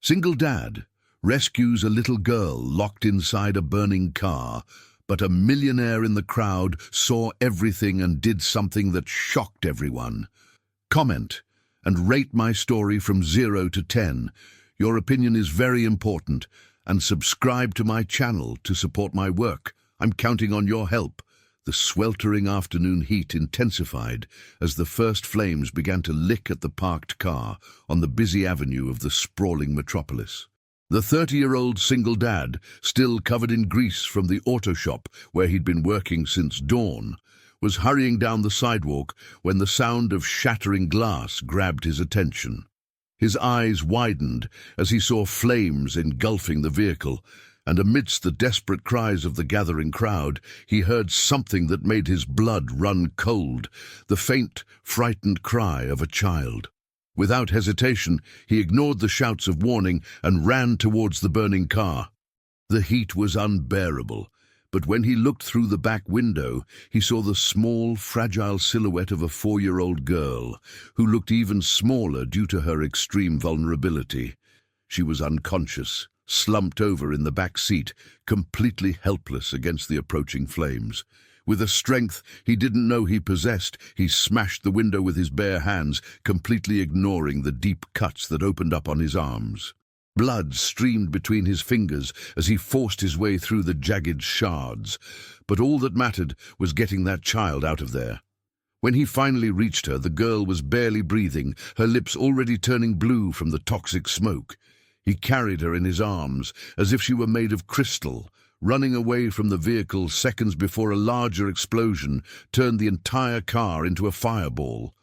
Single dad rescues a little girl locked inside a burning car, but a millionaire in the crowd saw everything and did something that shocked everyone. Comment and rate my story from 0 to 10. Your opinion is very important, and subscribe to my channel to support my work. I'm counting on your help. The sweltering afternoon heat intensified as the first flames began to lick at the parked car on the busy avenue of the sprawling metropolis. The 30-year-old single dad, still covered in grease from the auto shop where he'd been working since dawn, was hurrying down the sidewalk when the sound of shattering glass grabbed his attention. His eyes widened as he saw flames engulfing the vehicle, and amidst the desperate cries of the gathering crowd, he heard something that made his blood run cold, the faint, frightened cry of a child. Without hesitation, he ignored the shouts of warning and ran towards the burning car. The heat was unbearable, but when he looked through the back window, he saw the small, fragile silhouette of a 4-year-old girl, who looked even smaller due to her extreme vulnerability. She was unconscious, slumped over in the back seat, completely helpless against the approaching flames. With a strength he didn't know he possessed, he smashed the window with his bare hands, completely ignoring the deep cuts that opened up on his arms. Blood streamed between his fingers as he forced his way through the jagged shards, but all that mattered was getting that child out of there. When he finally reached her, the girl was barely breathing, her lips already turning blue from the toxic smoke. He carried her in his arms, as if she were made of crystal, running away from the vehicle seconds before a larger explosion turned the entire car into a fireball.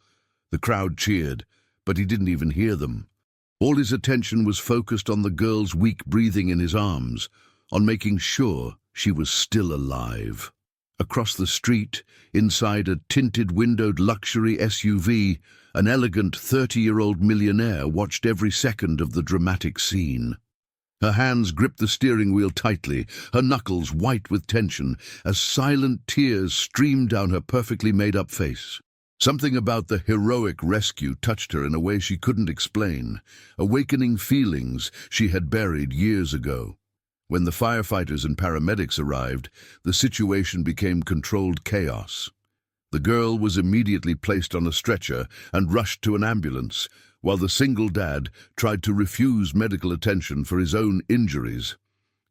The crowd cheered, but he didn't even hear them. All his attention was focused on the girl's weak breathing in his arms, on making sure she was still alive. Across the street, inside a tinted-windowed luxury SUV, an elegant 30-year-old millionaire watched every second of the dramatic scene. Her hands gripped the steering wheel tightly, her knuckles white with tension, as silent tears streamed down her perfectly made-up face. Something about the heroic rescue touched her in a way she couldn't explain, awakening feelings she had buried years ago. When the firefighters and paramedics arrived, the situation became controlled chaos. The girl was immediately placed on a stretcher and rushed to an ambulance, while the single dad tried to refuse medical attention for his own injuries,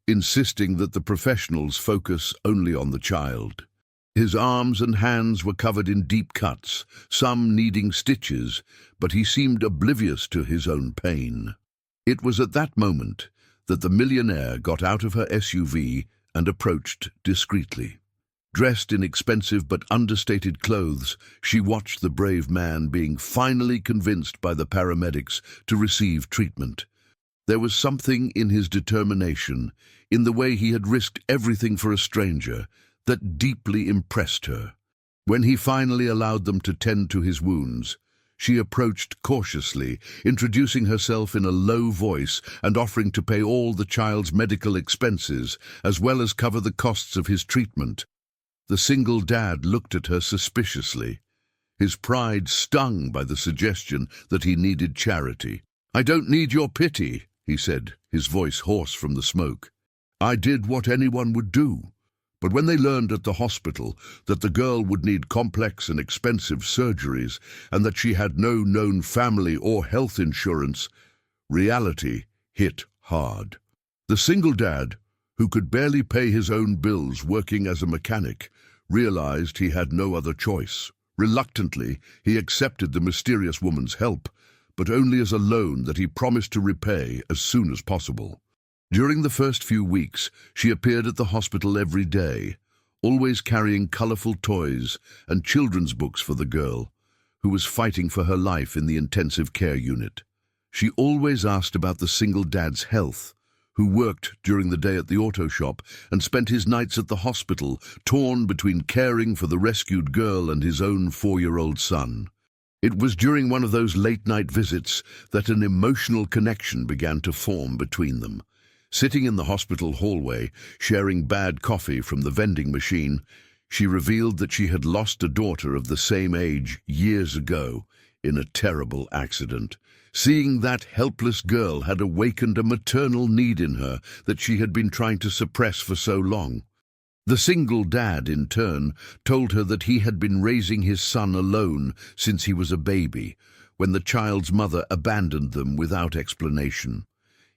insisting that the professionals focus only on the child. His arms and hands were covered in deep cuts, some needing stitches, but he seemed oblivious to his own pain. It was at that moment that the millionaire got out of her SUV and approached discreetly. Dressed in expensive but understated clothes, she watched the brave man being finally convinced by the paramedics to receive treatment. There was something in his determination, in the way he had risked everything for a stranger, that deeply impressed her. When he finally allowed them to tend to his wounds, she approached cautiously, introducing herself in a low voice and offering to pay all the child's medical expenses, as well as cover the costs of his treatment. The single dad looked at her suspiciously, his pride stung by the suggestion that he needed charity. "I don't need your pity," he said, his voice hoarse from the smoke. "I did what anyone would do. But when they learned at the hospital that the girl would need complex and expensive surgeries and that she had no known family or health insurance, reality hit hard." The single dad, who could barely pay his own bills working as a mechanic, realized he had no other choice. Reluctantly, he accepted the mysterious woman's help, but only as a loan that he promised to repay as soon as possible. During the first few weeks, she appeared at the hospital every day, always carrying colorful toys and children's books for the girl, who was fighting for her life in the intensive care unit. She always asked about the single dad's health, who worked during the day at the auto shop and spent his nights at the hospital, torn between caring for the rescued girl and his own 4-year-old son. It was during one of those late-night visits that an emotional connection began to form between them. Sitting in the hospital hallway, sharing bad coffee from the vending machine, she revealed that she had lost a daughter of the same age years ago in a terrible accident. Seeing that helpless girl had awakened a maternal need in her that she had been trying to suppress for so long. The single dad, in turn, told her that he had been raising his son alone since he was a baby, when the child's mother abandoned them without explanation.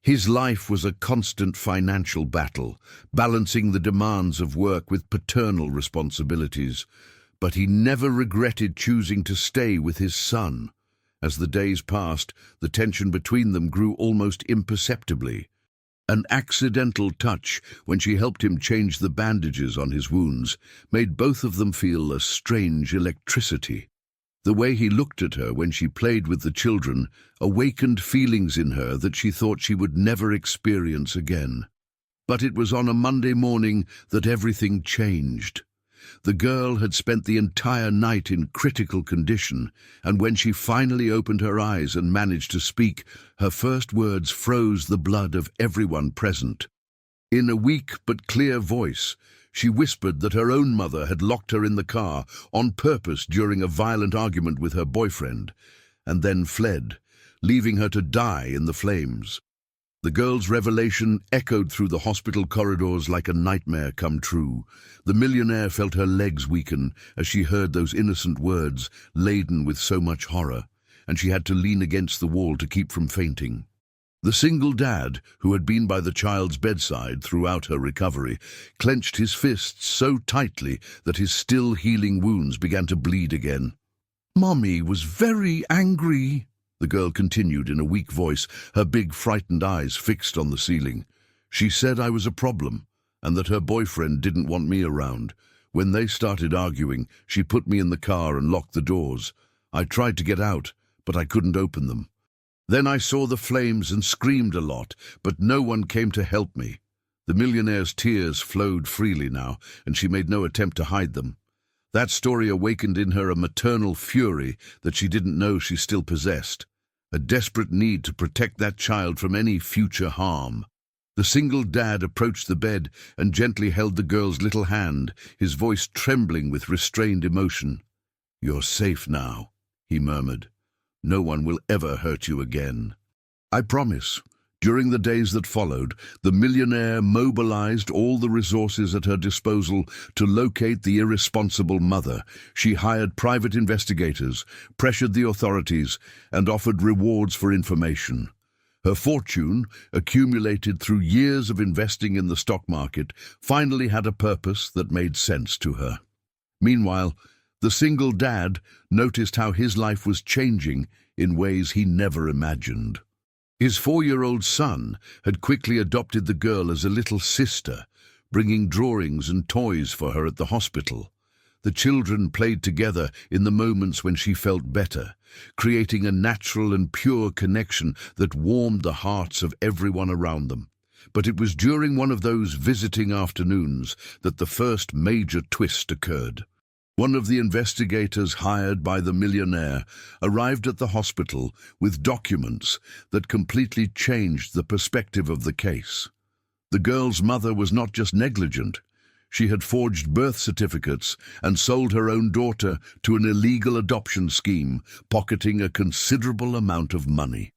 His life was a constant financial battle, balancing the demands of work with paternal responsibilities, but he never regretted choosing to stay with his son. As the days passed, the tension between them grew almost imperceptibly. An accidental touch, when she helped him change the bandages on his wounds, made both of them feel a strange electricity. The way he looked at her when she played with the children awakened feelings in her that she thought she would never experience again. But it was on a Monday morning that everything changed. The girl had spent the entire night in critical condition, and when she finally opened her eyes and managed to speak, her first words froze the blood of everyone present. In a weak but clear voice, she whispered that her own mother had locked her in the car on purpose during a violent argument with her boyfriend, and then fled, leaving her to die in the flames. The girl's revelation echoed through the hospital corridors like a nightmare come true. The millionaire felt her legs weaken as she heard those innocent words, laden with so much horror, and she had to lean against the wall to keep from fainting. The single dad, who had been by the child's bedside throughout her recovery, clenched his fists so tightly that his still healing wounds began to bleed again. "Mommy was very angry," the girl continued in a weak voice, her big frightened eyes fixed on the ceiling. "She said I was a problem, and that her boyfriend didn't want me around. When they started arguing, she put me in the car and locked the doors. I tried to get out, but I couldn't open them. Then I saw the flames and screamed a lot, but no one came to help me." The millionaire's tears flowed freely now, and she made no attempt to hide them. That story awakened in her a maternal fury that she didn't know she still possessed, a desperate need to protect that child from any future harm. The single dad approached the bed and gently held the girl's little hand, his voice trembling with restrained emotion. "You're safe now," he murmured. "No one will ever hurt you again." "I promise." During the days that followed, the millionaire mobilized all the resources at her disposal to locate the irresponsible mother. She hired private investigators, pressured the authorities, and offered rewards for information. Her fortune, accumulated through years of investing in the stock market, finally had a purpose that made sense to her. Meanwhile, the single dad noticed how his life was changing in ways he never imagined. His 4-year-old son had quickly adopted the girl as a little sister, bringing drawings and toys for her at the hospital. The children played together in the moments when she felt better, creating a natural and pure connection that warmed the hearts of everyone around them. But it was during one of those visiting afternoons that the first major twist occurred. One of the investigators hired by the millionaire arrived at the hospital with documents that completely changed the perspective of the case. The girl's mother was not just negligent. She had forged birth certificates and sold her own daughter to an illegal adoption scheme, pocketing a considerable amount of money.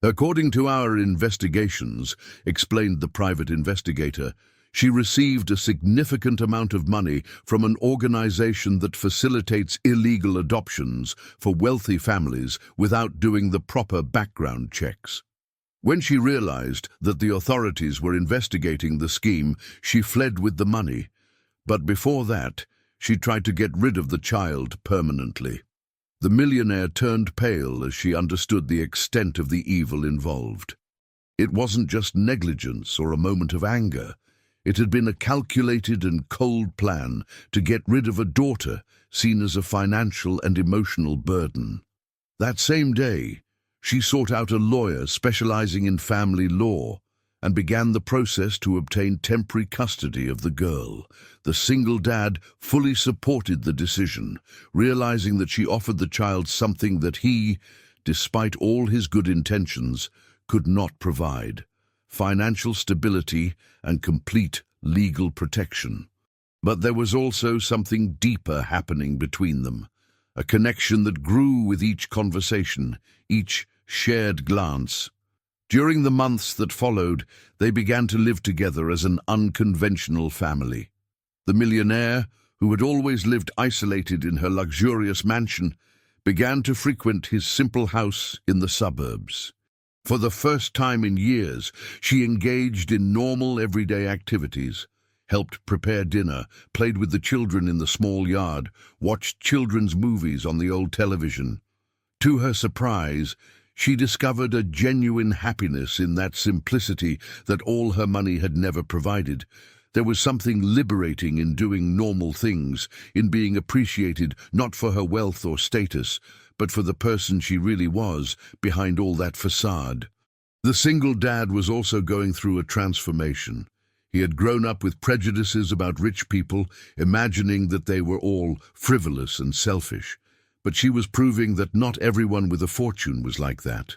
"According to our investigations," explained the private investigator, "she received a significant amount of money from an organization that facilitates illegal adoptions for wealthy families without doing the proper background checks. When she realized that the authorities were investigating the scheme, she fled with the money. But before that, she tried to get rid of the child permanently." The millionaire turned pale as she understood the extent of the evil involved. It wasn't just negligence or a moment of anger. It had been a calculated and cold plan to get rid of a daughter seen as a financial and emotional burden. That same day, she sought out a lawyer specializing in family law and began the process to obtain temporary custody of the girl. The single dad fully supported the decision, realizing that she offered the child something that he, despite all his good intentions, could not provide: financial stability and complete legal protection. But there was also something deeper happening between them, a connection that grew with each conversation, each shared glance. During the months that followed, they began to live together as an unconventional family. The millionaire, who had always lived isolated in her luxurious mansion, began to frequent his simple house in the suburbs. For the first time in years, she engaged in normal everyday activities, helped prepare dinner, played with the children in the small yard, watched children's movies on the old television. To her surprise, she discovered a genuine happiness in that simplicity that all her money had never provided. There was something liberating in doing normal things, in being appreciated not for her wealth or status, but for the person she really was behind all that facade. The single dad was also going through a transformation. He had grown up with prejudices about rich people, imagining that they were all frivolous and selfish. But she was proving that not everyone with a fortune was like that.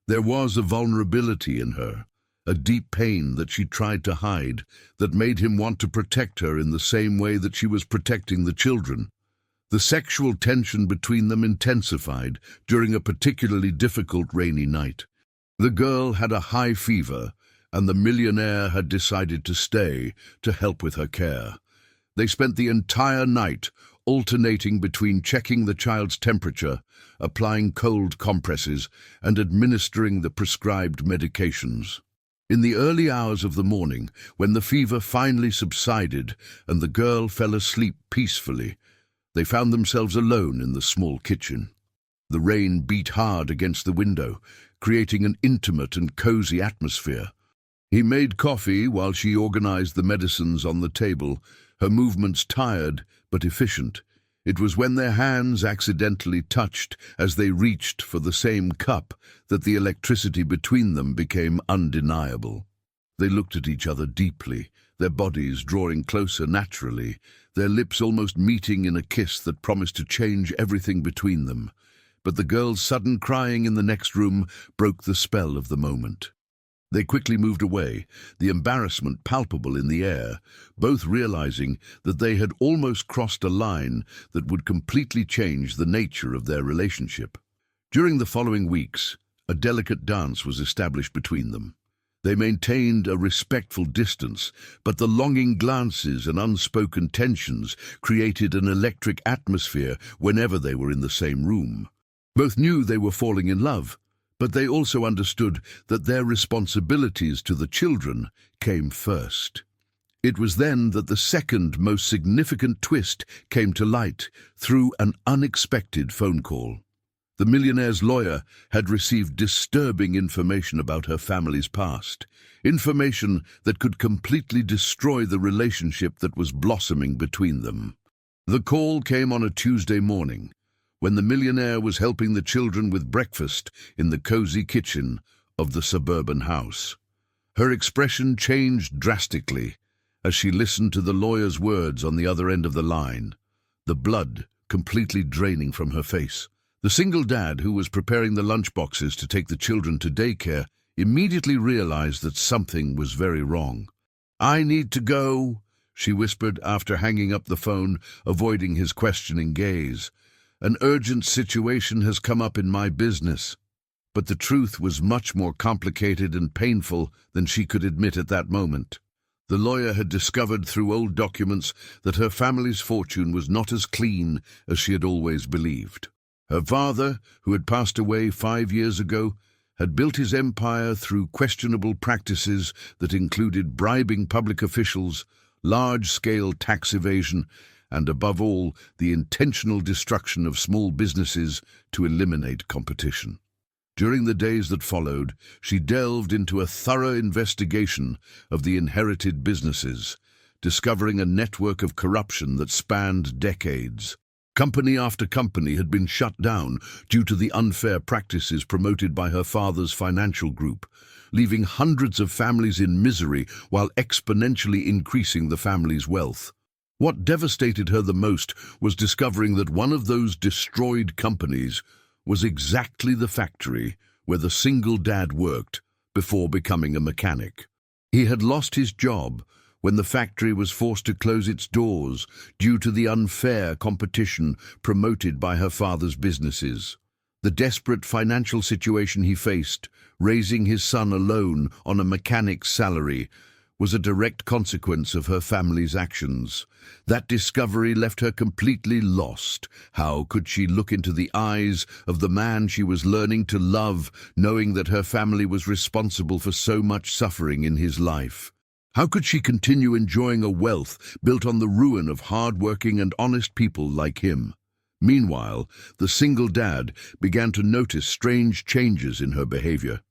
There was a vulnerability in her, a deep pain that she tried to hide, that made him want to protect her in the same way that she was protecting the children. The sexual tension between them intensified during a particularly difficult rainy night. The girl had a high fever, and the millionaire had decided to stay to help with her care. They spent the entire night alternating between checking the child's temperature, applying cold compresses, and administering the prescribed medications. In the early hours of the morning, when the fever finally subsided and the girl fell asleep peacefully, they found themselves alone in the small kitchen. The rain beat hard against the window, creating an intimate and cozy atmosphere. He made coffee while she organized the medicines on the table, her movements tired but efficient. It was when their hands accidentally touched as they reached for the same cup that the electricity between them became undeniable. They looked at each other deeply, their bodies drawing closer naturally, their lips almost meeting in a kiss that promised to change everything between them. But the girl's sudden crying in the next room broke the spell of the moment. They quickly moved away, the embarrassment palpable in the air, both realizing that they had almost crossed a line that would completely change the nature of their relationship. During the following weeks, a delicate dance was established between them. They maintained a respectful distance, but the longing glances and unspoken tensions created an electric atmosphere whenever they were in the same room. Both knew they were falling in love, but they also understood that their responsibilities to the children came first. It was then that the second most significant twist came to light through an unexpected phone call. The millionaire's lawyer had received disturbing information about her family's past, information that could completely destroy the relationship that was blossoming between them. The call came on a Tuesday morning, when the millionaire was helping the children with breakfast in the cozy kitchen of the suburban house. Her expression changed drastically as she listened to the lawyer's words on the other end of the line, the blood completely draining from her face. The single dad, who was preparing the lunchboxes to take the children to daycare, immediately realized that something was very wrong. "I need to go," she whispered after hanging up the phone, avoiding his questioning gaze. "An urgent situation has come up in my business." But the truth was much more complicated and painful than she could admit at that moment. The lawyer had discovered through old documents that her family's fortune was not as clean as she had always believed. Her father, who had passed away 5 years ago, had built his empire through questionable practices that included bribing public officials, large-scale tax evasion, and above all, the intentional destruction of small businesses to eliminate competition. During the days that followed, she delved into a thorough investigation of the inherited businesses, discovering a network of corruption that spanned decades. Company after company had been shut down due to the unfair practices promoted by her father's financial group, leaving hundreds of families in misery while exponentially increasing the family's wealth. What devastated her the most was discovering that one of those destroyed companies was exactly the factory where the single dad worked before becoming a mechanic. He had lost his job when the factory was forced to close its doors due to the unfair competition promoted by her father's businesses. The desperate financial situation he faced, raising his son alone on a mechanic's salary, was a direct consequence of her family's actions. That discovery left her completely lost. How could she look into the eyes of the man she was learning to love, knowing that her family was responsible for so much suffering in his life? How could she continue enjoying a wealth built on the ruin of hard-working and honest people like him? Meanwhile, the single dad began to notice strange changes in her behavior.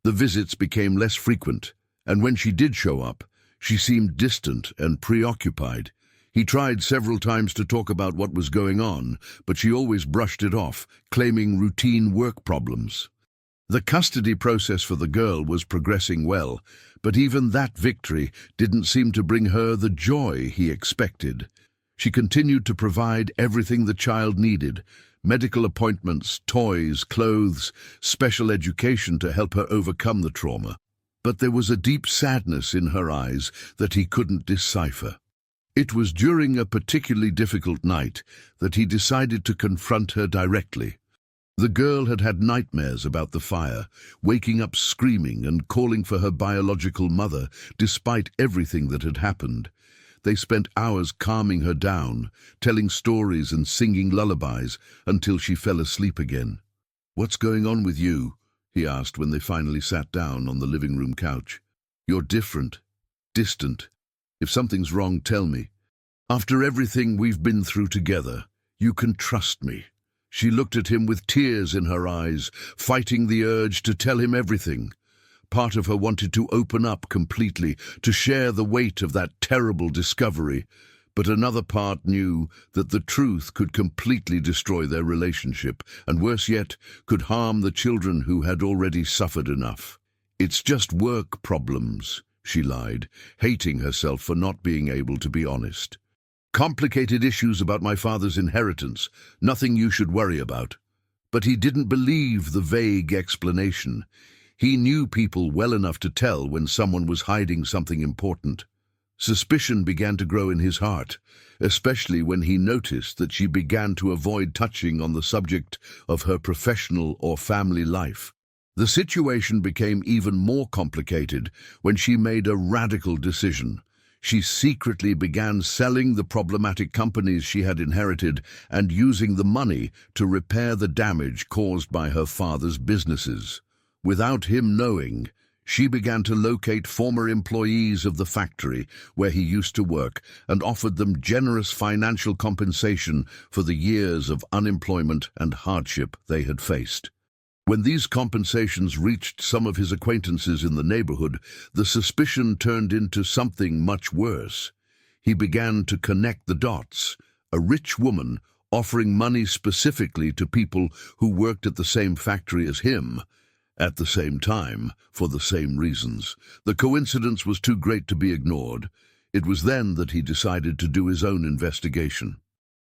The visits became less frequent, and when she did show up, she seemed distant and preoccupied. He tried several times to talk about what was going on, but she always brushed it off, claiming routine work problems. The custody process for the girl was progressing well, but even that victory didn't seem to bring her the joy he expected. She continued to provide everything the child needed: medical appointments, toys, clothes, special education to help her overcome the trauma. But there was a deep sadness in her eyes that he couldn't decipher. It was during a particularly difficult night that he decided to confront her directly. The girl had had nightmares about the fire, waking up screaming and calling for her biological mother, despite everything that had happened. They spent hours calming her down, telling stories and singing lullabies until she fell asleep again. "What's going on with you?" he asked when they finally sat down on the living room couch. "You're different, distant. If something's wrong, tell me. After everything we've been through together, you can trust me." She looked at him with tears in her eyes, fighting the urge to tell him everything. Part of her wanted to open up completely, to share the weight of that terrible discovery, but another part knew that the truth could completely destroy their relationship, and worse yet, could harm the children who had already suffered enough. "It's just work problems," she lied, hating herself for not being able to be honest. "Complicated issues about my father's inheritance, nothing you should worry about." But he didn't believe the vague explanation. He knew people well enough to tell when someone was hiding something important. Suspicion began to grow in his heart, especially when he noticed that she began to avoid touching on the subject of her professional or family life. The situation became even more complicated when she made a radical decision. She secretly began selling the problematic companies she had inherited and using the money to repair the damage caused by her father's businesses. Without him knowing, she began to locate former employees of the factory where he used to work and offered them generous financial compensation for the years of unemployment and hardship they had faced. When these compensations reached some of his acquaintances in the neighborhood, the suspicion turned into something much worse. He began to connect the dots. A rich woman offering money specifically to people who worked at the same factory as him, at the same time, for the same reasons. The coincidence was too great to be ignored. It was then that he decided to do his own investigation.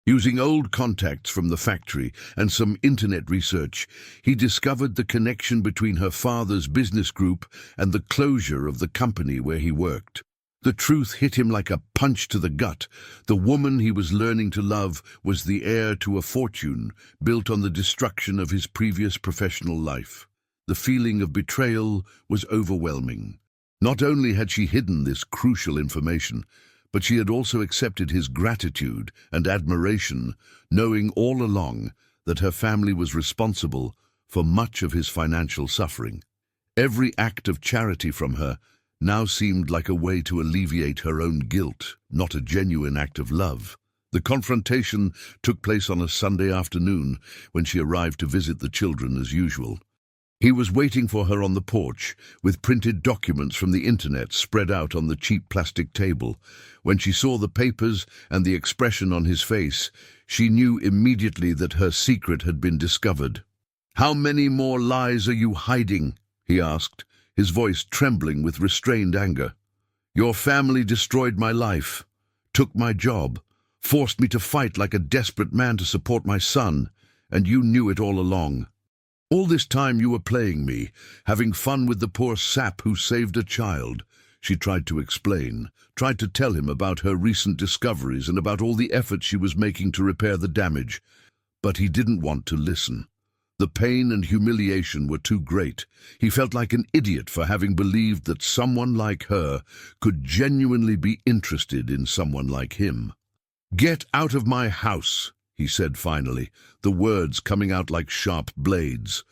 Using old contacts from the factory and some internet research, he discovered the connection between her father's business group and the closure of the company where he worked. The truth hit him like a punch to the gut. The woman he was learning to love was the heir to a fortune built on the destruction of his previous professional life. The feeling of betrayal was overwhelming. Not only had she hidden this crucial information, but she had also accepted his gratitude and admiration, knowing all along that her family was responsible for much of his financial suffering. Every act of charity from her now seemed like a way to alleviate her own guilt, not a genuine act of love. The confrontation took place on a Sunday afternoon when she arrived to visit the children as usual. He was waiting for her on the porch, with printed documents from the internet spread out on the cheap plastic table. When she saw the papers and the expression on his face, she knew immediately that her secret had been discovered. "How many more lies are you hiding?" he asked, his voice trembling with restrained anger. "Your family destroyed my life, took my job, forced me to fight like a desperate man to support my son, and you knew it all along. All this time you were playing me, having fun with the poor sap who saved a child." She tried to explain, tried to tell him about her recent discoveries and about all the efforts she was making to repair the damage, but he didn't want to listen. The pain and humiliation were too great. He felt like an idiot for having believed that someone like her could genuinely be interested in someone like him. "Get out of my house," he said finally, the words coming out like sharp blades.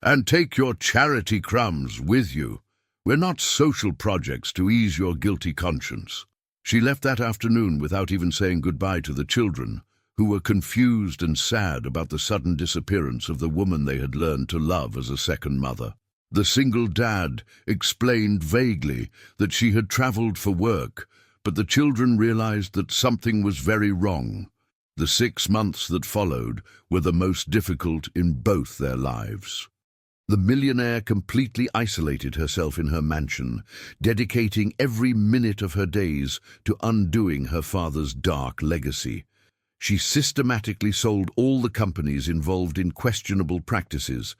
"And take your charity crumbs with you. We're not social projects to ease your guilty conscience." She left that afternoon without even saying goodbye to the children, who were confused and sad about the sudden disappearance of the woman they had learned to love as a second mother. The single dad explained vaguely that she had traveled for work, but the children realized that something was very wrong. The 6 months that followed were the most difficult in both their lives. The millionaire completely isolated herself in her mansion, dedicating every minute of her days to undoing her father's dark legacy. She systematically sold all the companies involved in questionable practices,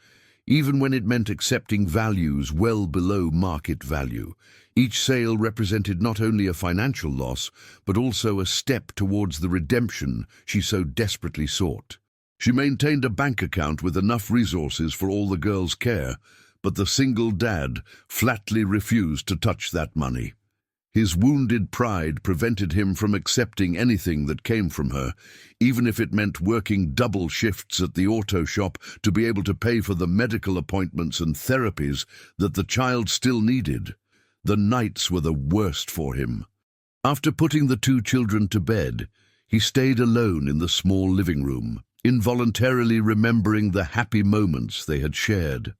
even when it meant accepting values well below market value. Each sale represented not only a financial loss, but also a step towards the redemption she so desperately sought. She maintained a bank account with enough resources for all the girls' care, but the single dad flatly refused to touch that money. His wounded pride prevented him from accepting anything that came from her, even if it meant working double shifts at the auto shop to be able to pay for the medical appointments and therapies that the child still needed. The nights were the worst for him. After putting the 2 children to bed, he stayed alone in the small living room, involuntarily remembering the happy moments they had shared.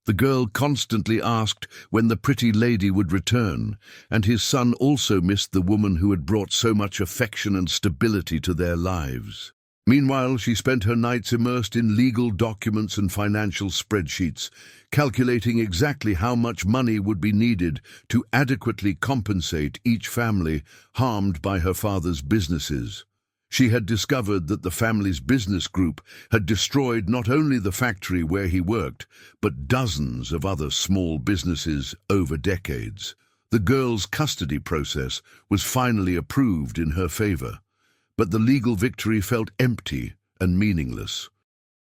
The girl constantly asked when the pretty lady would return, and his son also missed the woman who had brought so much affection and stability to their lives. Meanwhile, she spent her nights immersed in legal documents and financial spreadsheets, calculating exactly how much money would be needed to adequately compensate each family harmed by her father's businesses. She had discovered that the family's business group had destroyed not only the factory where he worked, but dozens of other small businesses over decades. The girl's custody process was finally approved in her favor, but the legal victory felt empty and meaningless.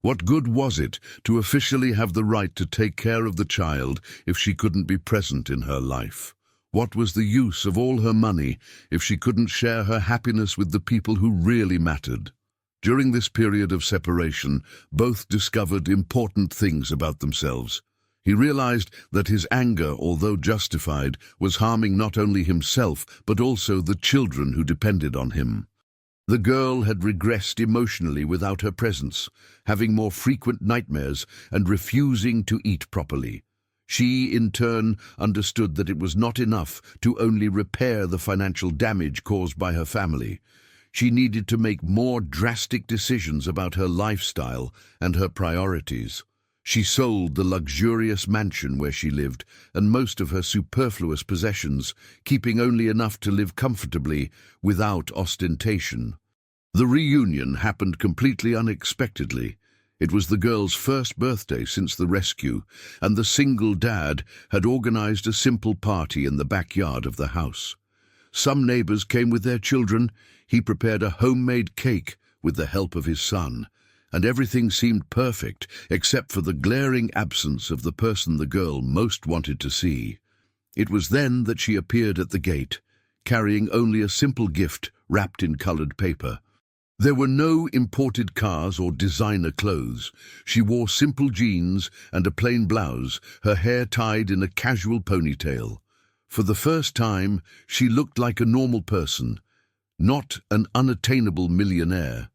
What good was it to officially have the right to take care of the child if she couldn't be present in her life? What was the use of all her money if she couldn't share her happiness with the people who really mattered? During this period of separation, both discovered important things about themselves. He realized that his anger, although justified, was harming not only himself but also the children who depended on him. The girl had regressed emotionally without her presence, having more frequent nightmares and refusing to eat properly. She, in turn, understood that it was not enough to only repair the financial damage caused by her family. She needed to make more drastic decisions about her lifestyle and her priorities. She sold the luxurious mansion where she lived and most of her superfluous possessions, keeping only enough to live comfortably without ostentation. The reunion happened completely unexpectedly. It was the girl's first birthday since the rescue, and the single dad had organized a simple party in the backyard of the house. Some neighbors came with their children. He prepared a homemade cake with the help of his son, and everything seemed perfect except for the glaring absence of the person the girl most wanted to see. It was then that she appeared at the gate, carrying only a simple gift wrapped in colored paper. There were no imported cars or designer clothes. She wore simple jeans and a plain blouse, her hair tied in a casual ponytail. For the first time, she looked like a normal person, not an unattainable millionaire.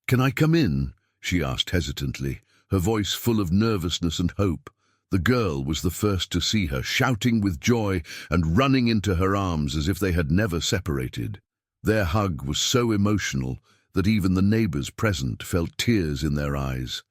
"Can I come in?" she asked hesitantly, her voice full of nervousness and hope. The girl was the first to see her, shouting with joy and running into her arms as if they had never separated. Their hug was so emotional that even the neighbors present felt tears in their eyes.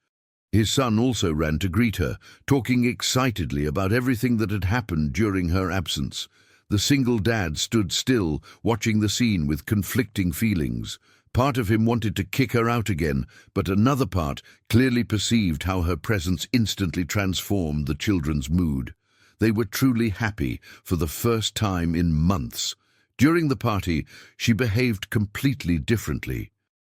His son also ran to greet her, talking excitedly about everything that had happened during her absence. The single dad stood still, watching the scene with conflicting feelings. Part of him wanted to kick her out again, but another part clearly perceived how her presence instantly transformed the children's mood. They were truly happy for the first time in months. During the party, she behaved completely differently.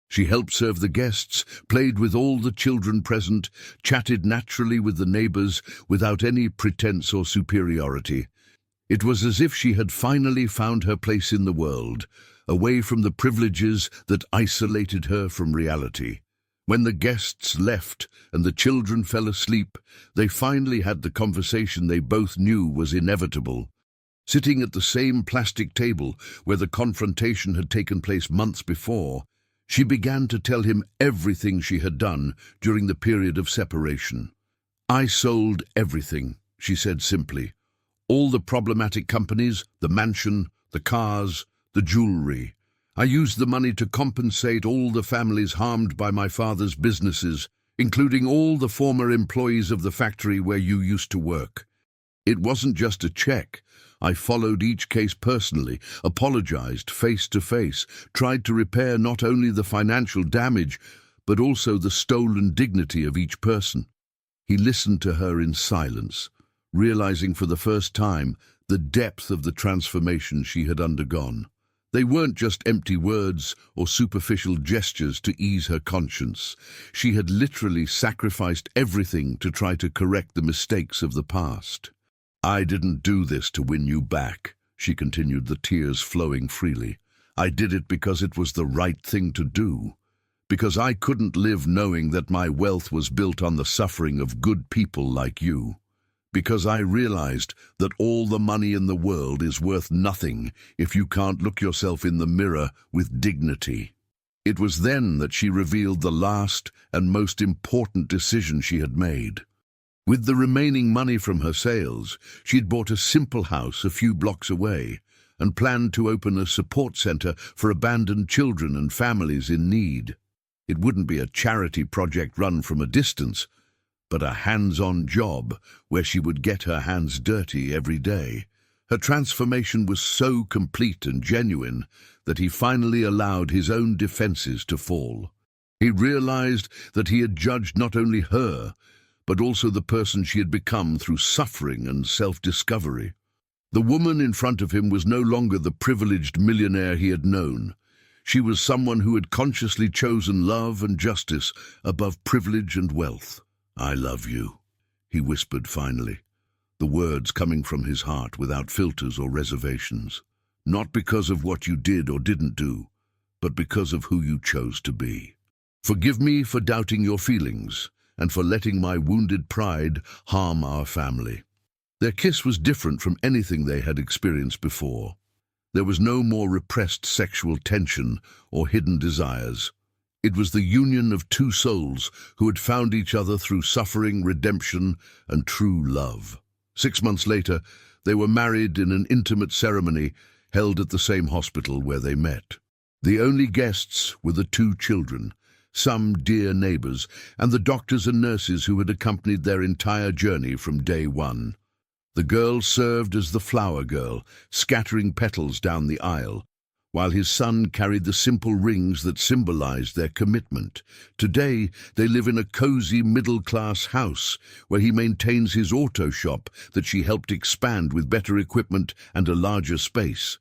She helped serve the guests, played with all the children present, chatted naturally with the neighbors without any pretense or superiority. It was as if she had finally found her place in the world, away from the privileges that isolated her from reality. When the guests left and the children fell asleep, they finally had the conversation they both knew was inevitable. Sitting at the same plastic table where the confrontation had taken place months before, she began to tell him everything she had done during the period of separation. "I sold everything," she said simply. "All the problematic companies, the mansion, the cars, the jewelry. I used the money to compensate all the families harmed by my father's businesses, including all the former employees of the factory where you used to work. It wasn't just a check. I followed each case personally, apologized face to face, tried to repair not only the financial damage, but also the stolen dignity of each person." He listened to her in silence, realizing for the first time the depth of the transformation she had undergone. They weren't just empty words or superficial gestures to ease her conscience. She had literally sacrificed everything to try to correct the mistakes of the past. "I didn't do this to win you back," she continued, the tears flowing freely. "I did it because it was the right thing to do. Because I couldn't live knowing that my wealth was built on the suffering of good people like you. Because I realized that all the money in the world is worth nothing if you can't look yourself in the mirror with dignity." It was then that she revealed the last and most important decision she had made. With the remaining money from her sales, she'd bought a simple house a few blocks away and planned to open a support center for abandoned children and families in need. It wouldn't be a charity project run from a distance, but a hands-on job where she would get her hands dirty every day. Her transformation was so complete and genuine that he finally allowed his own defenses to fall. He realized that he had judged not only her, but also the person she had become through suffering and self-discovery. The woman in front of him was no longer the privileged millionaire he had known. She was someone who had consciously chosen love and justice above privilege and wealth. "I love you," he whispered finally, the words coming from his heart without filters or reservations. "Not because of what you did or didn't do, but because of who you chose to be. Forgive me for doubting your feelings, and for letting my wounded pride harm our family." Their kiss was different from anything they had experienced before. There was no more repressed sexual tension or hidden desires. It was the union of two souls who had found each other through suffering, redemption, and true love. 6 months later, they were married in an intimate ceremony held at the same hospital where they met. The only guests were the 2 children, some dear neighbors, and the doctors and nurses who had accompanied their entire journey from day one. The girl served as the flower girl, scattering petals down the aisle, while his son carried the simple rings that symbolized their commitment. Today, they live in a cozy middle-class house where he maintains his auto shop that she helped expand with better equipment and a larger space.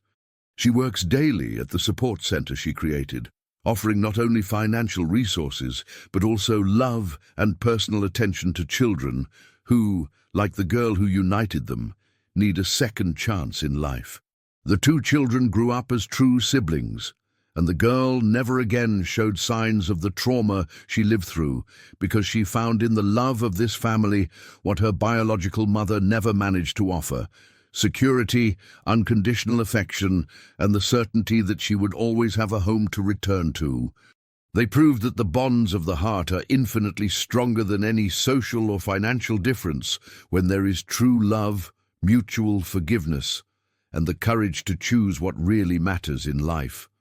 She works daily at the support center she created, offering not only financial resources, but also love and personal attention to children who, like the girl who united them, need a second chance in life. The 2 children grew up as true siblings, and the girl never again showed signs of the trauma she lived through because she found in the love of this family what her biological mother never managed to offer: security, unconditional affection, and the certainty that she would always have a home to return to. They proved that the bonds of the heart are infinitely stronger than any social or financial difference when there is true love, mutual forgiveness, and the courage to choose what really matters in life.